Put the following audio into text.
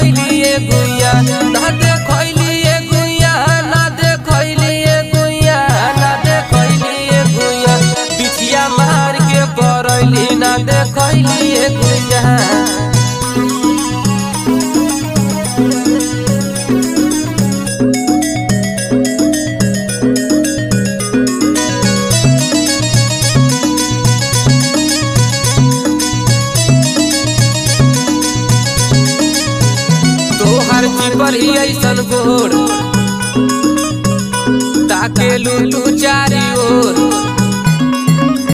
देखैलिए गुइया ना देखैलिए गुइया ना देखैलिए गुइया ना देखैलिए गुइया बिछिया मार के करैली ना देखैलिए गुइया। पर ही ऐसन गोर ताके लू तू चारी ओर